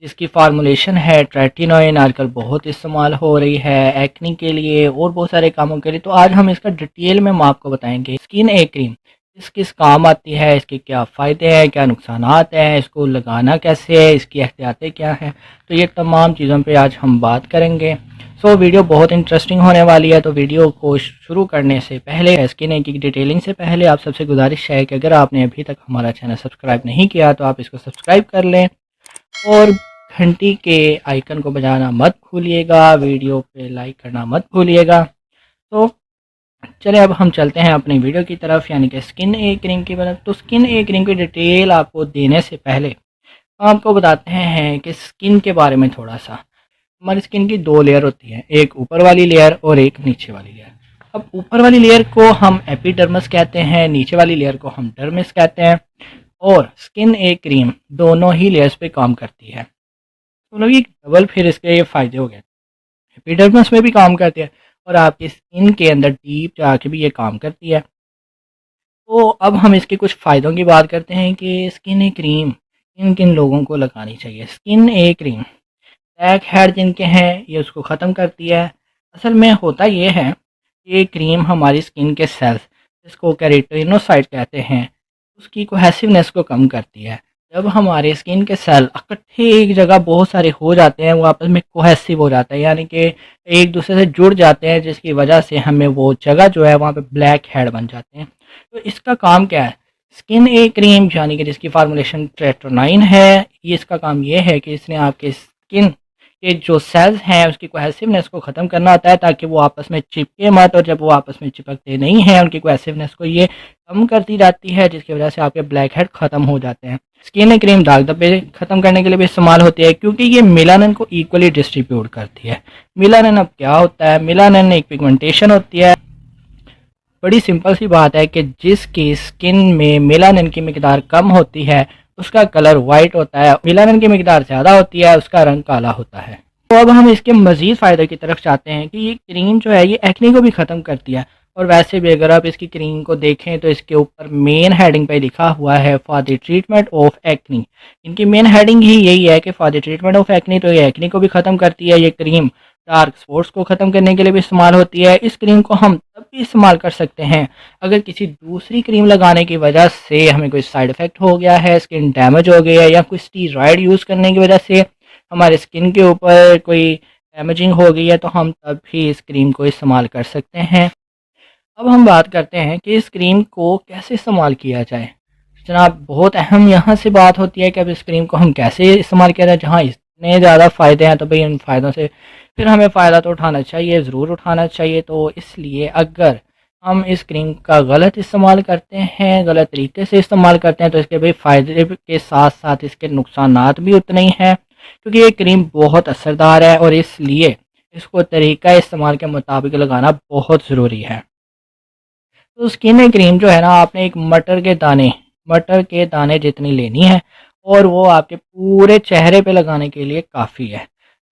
जिसकी फार्मूलेशन है ट्रेटिनोइन, आजकल बहुत इस्तेमाल हो रही है एक्नी के लिए और बहुत सारे कामों के लिए। तो आज हम इसका डिटेल में हम आपको बताएंगे स्किन ए क्रीम किस किस काम आती है, इसके क्या फ़ायदे हैं, क्या नुकसानात हैं, इसको लगाना कैसे है, इसकी एहतियातें क्या हैं। तो ये तमाम चीज़ों पे आज हम बात करेंगे। वीडियो बहुत इंटरेस्टिंग होने वाली है। तो वीडियो को शुरू करने से पहले, स्किन ए की डिटेलिंग से पहले, आप सबसे गुजारिश है कि अगर आपने अभी तक हमारा चैनल सब्सक्राइब नहीं किया तो आप इसको सब्सक्राइब कर लें और घंटी के आइकन को बजाना मत भूलिएगा, वीडियो पे लाइक करना मत भूलिएगा। तो चलिए अब हम चलते हैं अपनी वीडियो की तरफ, यानी कि स्किन ए क्रीम की तरफ। तो स्किन ए क्रीम की डिटेल आपको देने से पहले आपको बताते हैं कि स्किन के बारे में थोड़ा सा। हमारी स्किन की दो लेयर होती है, एक ऊपर वाली लेयर और एक नीचे वाली लेयर। अब ऊपर वाली लेयर को हम एपिडर्मिस कहते हैं, नीचे वाली लेयर को हम डर्मिस कहते हैं। और स्किन ए क्रीम दोनों ही लेयर्स पे काम करती है। तो मतलब ये डबल फिर इसके ये फ़ायदे हो गए, एपिडर्मिस में भी काम करती है और आपकी स्किन के अंदर डीप जाके भी ये काम करती है। तो अब हम इसके कुछ फ़ायदों की बात करते हैं कि स्किन ए क्रीम किन किन लोगों को लगानी चाहिए। स्किन ए क्रीम ब्लैक हेड जिनके हैं ये उसको ख़त्म करती है। असल में होता ये है, ये क्रीम हमारी स्किन के सेल्स, जिसको केराटिनोसाइट कहते हैं, उसकी कोहेसिवनेस को कम करती है। जब हमारे स्किन के सेल इकट्ठे एक जगह बहुत सारे हो जाते हैं, वो आपस में कोहेसिव हो जाते हैं, यानी कि एक दूसरे से जुड़ जाते हैं, जिसकी वजह से हमें वो जगह जो है वहाँ पे ब्लैक हेड बन जाते हैं। तो इसका काम क्या है, स्किन ए क्रीम यानी कि जिसकी फार्मूलेशन ट्रेटोनाइन है, ये इसका काम ये है कि इसने आपके स्किन के जो सेल्स हैं उसकी कोहेसिवनेस को ख़त्म करना होता है, ताकि वो आपस में चिपके मत, और जब वो आपस में चिपकते नहीं हैं उनकी कोहेसिवनेस को ये कम करती जाती है, जिसकी वजह से आपके ब्लैक हेड ख़त्म हो जाते हैं। स्किन क्रीम दाग धब्बे ख़त्म करने के लिए भी इस्तेमाल होती है, क्योंकि ये मेलानिन को इक्वली डिस्ट्रीब्यूट करती है। मेलानिन अब क्या होता है, मेलानिन एक पिगमेंटेशन होती है। बड़ी सिंपल सी बात है कि जिसकी स्किन में मेलानिन की मिकदार कम होती है उसका कलर वाइट होता है, मेलानिन की मिकदार ज़्यादा होती है उसका रंग काला होता है। तो अब हम इसके मज़ीद फ़ायदे की तरफ चाहते हैं कि ये क्रीम जो है ये एक्ने को भी ख़त्म करती है। और वैसे भी अगर आप इसकी क्रीम को देखें तो इसके ऊपर मेन हेडिंग पे लिखा हुआ है for the treatment of acne. इनकी मेन हेडिंग ही यही है कि for the treatment of acne. तो ये एक्नी को भी ख़त्म करती है ये क्रीम, डार्क स्पॉट्स को ख़त्म करने के लिए भी इस्तेमाल होती है। इस क्रीम को हम तब भी इस्तेमाल कर सकते हैं अगर किसी दूसरी क्रीम लगाने की वजह से हमें कोई साइड इफ़ेक्ट हो गया है, स्किन डैमेज हो गया है, या कोई स्टीरॉयड यूज़ करने की वजह से हमारे स्किन के ऊपर कोई डैमेजिंग हो गई है, तो हम तब भी इस क्रीम को इस्तेमाल कर सकते हैं। अब हम बात करते हैं कि इस क्रीम को कैसे इस्तेमाल किया जाए। जनाब बहुत अहम यहाँ से बात होती है कि अब इस क्रीम को हम कैसे इस्तेमाल किया जाए। जहाँ इतने ज़्यादा फ़ायदे हैं तो भाई इन फ़ायदों से फिर हमें फ़ायदा तो उठाना चाहिए, ज़रूर उठाना चाहिए। तो इसलिए अगर हम इस क्रीम का गलत इस्तेमाल करते हैं, गलत तरीके से इस्तेमाल करते हैं, तो इसके भाई फ़ायदे के साथ साथ इसके नुकसानात भी उतने ही हैं, क्योंकि ये क्रीम बहुत असरदार है और इसलिए इसको तरीका इस्तेमाल के मुताबिक लगाना बहुत ज़रूरी है। तो स्किन क्रीम जो है ना, आपने एक मटर के दाने जितनी लेनी है और वो आपके पूरे चेहरे पे लगाने के लिए काफ़ी है।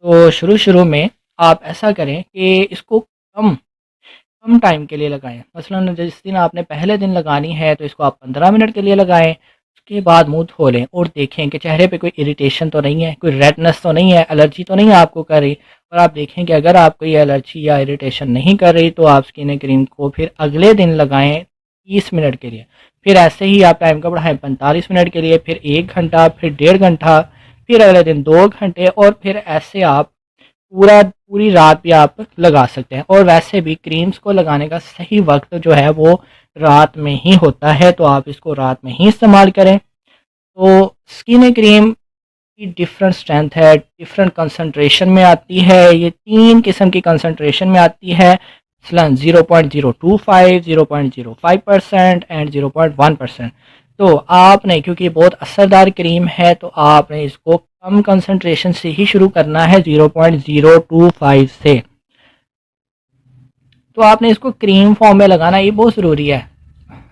तो शुरू में आप ऐसा करें कि इसको कम कम टाइम के लिए लगाएं। मसलन जिस दिन आपने पहले दिन लगानी है तो इसको आप 15 मिनट के लिए लगाएं। उसके बाद मुंह धो लें और देखें कि चेहरे पे कोई इरिटेशन तो नहीं है, कोई रेडनेस तो नहीं है, एलर्जी तो नहीं है आपको कर रही। और आप देखें कि अगर आपको ये एलर्जी या इरिटेशन नहीं कर रही तो आप स्किन क्रीम को फिर अगले दिन लगाएं 30 मिनट के लिए। फिर ऐसे ही आप टाइम को बढ़ाएं 45 मिनट के लिए, फिर 1 घंटा, फिर 1.5 घंटा, फिर अगले दिन 2 घंटे, और फिर ऐसे आप पूरी रात भी आप लगा सकते हैं। और वैसे भी क्रीम्स को लगाने का सही वक्त जो है वो रात में ही होता है, तो आप इसको रात में ही इस्तेमाल करें। तो स्किन क्रीम की डिफरेंट स्ट्रेंथ है, डिफरेंट कंसंट्रेशन में आती है। ये 3 किस्म की कंसंट्रेशन में आती है, मसलन 0.025, 0.05% एंड 0.1%। तो आपने, क्योंकि ये बहुत असरदार क्रीम है, तो आपने इसको कम कंसंट्रेशन से ही शुरू करना है, 0.025 से। तो आपने इसको क्रीम फॉर्म में लगाना, ये बहुत ज़रूरी है।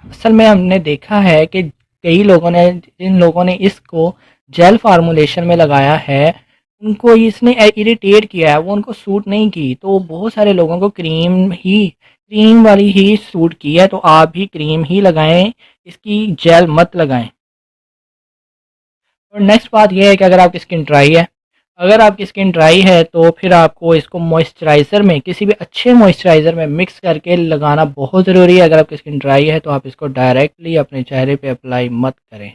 असल में हमने देखा है कि कई लोगों ने, जिन लोगों ने इसको जेल फार्मूलेशन में लगाया है, उनको इसने इरिटेट किया है, वो उनको सूट नहीं की। तो बहुत सारे लोगों को क्रीम वाली ही सूट की है। तो आप भी क्रीम ही लगाएं, इसकी जेल मत लगाएं। और नेक्स्ट बात यह है कि अगर आपकी स्किन ड्राई है अगर आपकी स्किन ड्राई है तो फिर आपको इसको मॉइस्चराइज़र में, किसी भी अच्छे मॉइस्चराइज़र में मिक्स करके लगाना बहुत ज़रूरी है। अगर आपकी स्किन ड्राई है तो आप इसको डायरेक्टली अपने चेहरे पे अप्लाई मत करें।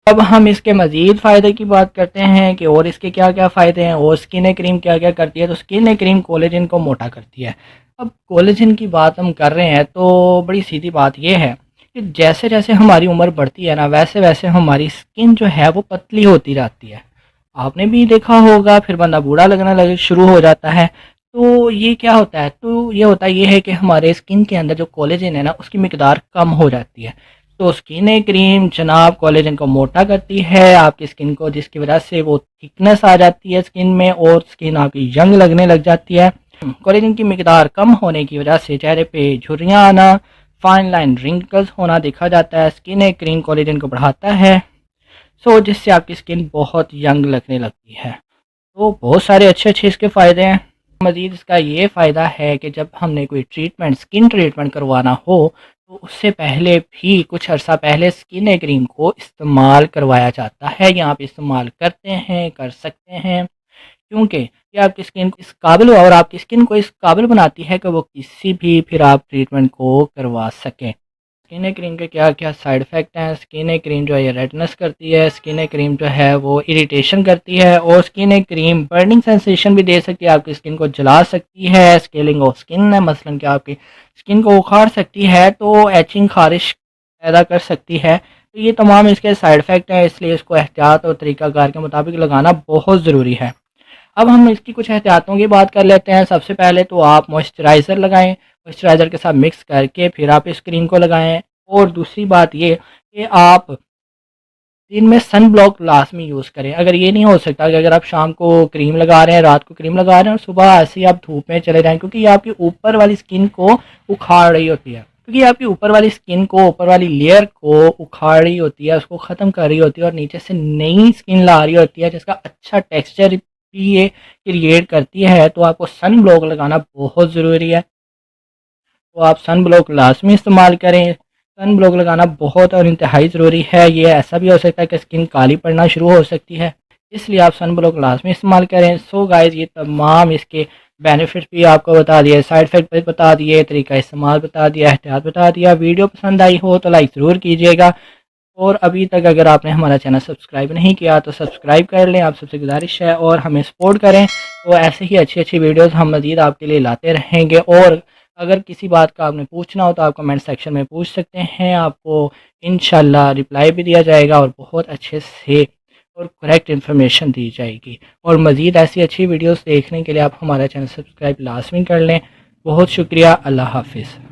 अब हम इसके मज़ीद फ़ायदे की बात करते हैं कि और इसके क्या क्या फ़ायदे हैं और स्किन क्रीम क्या क्या करती है। तो स्किन क्रीम कोलेजन को मोटा करती है। अब कोलेजन की बात हम कर रहे हैं तो बड़ी सीधी बात यह है कि जैसे जैसे हमारी उम्र बढ़ती है ना, वैसे वैसे हमारी स्किन जो है वो पतली होती जाती है। आपने भी देखा होगा, फिर बंदा बूढ़ा लगने लगे शुरू हो जाता है। तो ये क्या होता है, तो ये होता ये है कि हमारे स्किन के अंदर जो कोलेजन है ना, उसकी मिकदार कम हो जाती है। तो स्किन क्रीम जनाब कोलेजन को मोटा करती है आपकी स्किन को, जिसकी वजह से वो थिकनेस आ जाती है स्किन में और स्किन आपकी यंग लगने लग जाती है। कोलेजन की मिकदार कम होने की वजह से चेहरे पे झुर्रियाँ आना, फाइन लाइन रिंकल्स होना देखा जाता है। स्किन क्रीम कोलेजन को बढ़ाता है, जिससे आपकी स्किन बहुत यंग लगने लगती है। तो बहुत सारे अच्छे अच्छे इसके फ़ायदे हैं। मज़ीद इसका ये फ़ायदा है कि जब हमने कोई ट्रीटमेंट, स्किन ट्रीटमेंट करवाना हो, तो उससे पहले भी कुछ अर्सा पहले स्किन क्रीम को इस्तेमाल करवाया जाता है या आप इस्तेमाल करते हैं, कर सकते हैं। क्योंकि ये आपकी स्किन को इस काबिल और आपकी स्किन को इस काबिल बनाती है कि वो किसी भी फिर आप ट्रीटमेंट को करवा सकें। स्किन क्रीम के क्या क्या साइड इफ़ेक्ट हैं। स्किन क्रीम जो है ये रेडनेस करती है, स्किन क्रीम जो है वो इरिटेशन करती है और स्किन क्रीम बर्निंग सेंसेशन भी दे सकती है, आपकी स्किन को जला सकती है। स्केलिंग ऑफ स्किन है, मसलन कि आपकी स्किन को उखाड़ सकती है, तो एचिंग खारिश पैदा कर सकती है। तो ये तमाम इसके साइड इफ़ेक्ट हैं, इसलिए इसको एहतियात और तरीक़ाकार के मुताबिक लगाना बहुत ज़रूरी है। अब हम इसकी कुछ एहतियातों की बात कर लेते हैं। सबसे पहले तो आप मॉइस्चराइज़र लगाएं, मॉइस्चराइज़र के साथ मिक्स करके फिर आप इस क्रीम को लगाएं। और दूसरी बात ये कि आप दिन में सन ब्लॉक लाजमी यूज़ करें। अगर ये नहीं हो सकता कि अगर आप शाम को क्रीम लगा रहे हैं, रात को क्रीम लगा रहे हैं और सुबह ऐसे ही आप धूप में चले जाएं, क्योंकि ये आपकी ऊपर वाली स्किन को उखाड़ रही होती है, क्योंकि ये आपकी ऊपर वाली स्किन को, ऊपर वाली लेयर को उखाड़ रही होती है, उसको ख़त्म कर रही होती है और नीचे से नई स्किन ला रही होती है, जिसका अच्छा टेक्सचर भी ये क्रिएट करती है। तो आपको सन ब्लॉक लगाना बहुत ज़रूरी है। तो आप सन ब्लॉक लाजमी इस्तेमाल करें। सन ब्लॉक लगाना बहुत और इंतहाई ज़रूरी है। ये ऐसा भी हो सकता है कि स्किन काली पड़ना शुरू हो सकती है, इसलिए आप सन ब्लॉक लाजमी इस्तेमाल करें। सो गाइस, ये तमाम इसके बेनिफिट्स भी आपको बता दिए, साइड इफ़ेक्ट भी बता दिए, तरीका इस्तेमाल बता दिया, एहतियात बता दिया। वीडियो पसंद आई हो तो लाइक ज़रूर कीजिएगा और अभी तक अगर आपने हमारा चैनल सब्सक्राइब नहीं किया तो सब्सक्राइब कर लें, आप सबसे गुजारिश है, और हमें सपोर्ट करें। तो ऐसे ही अच्छी अच्छी वीडियोस हम मज़ीद आपके लिए लाते रहेंगे। और अगर किसी बात का आपने पूछना हो तो आप कमेंट सेक्शन में पूछ सकते हैं, आपको इंशाल्लाह रिप्लाई भी दिया जाएगा और बहुत अच्छे से और करेक्ट इन्फॉर्मेशन दी जाएगी। और मज़ीद ऐसी अच्छी वीडियोस देखने के लिए आप हमारा चैनल सब्सक्राइब लाजमी कर लें। बहुत शुक्रिया। अल्लाह हाफिज़।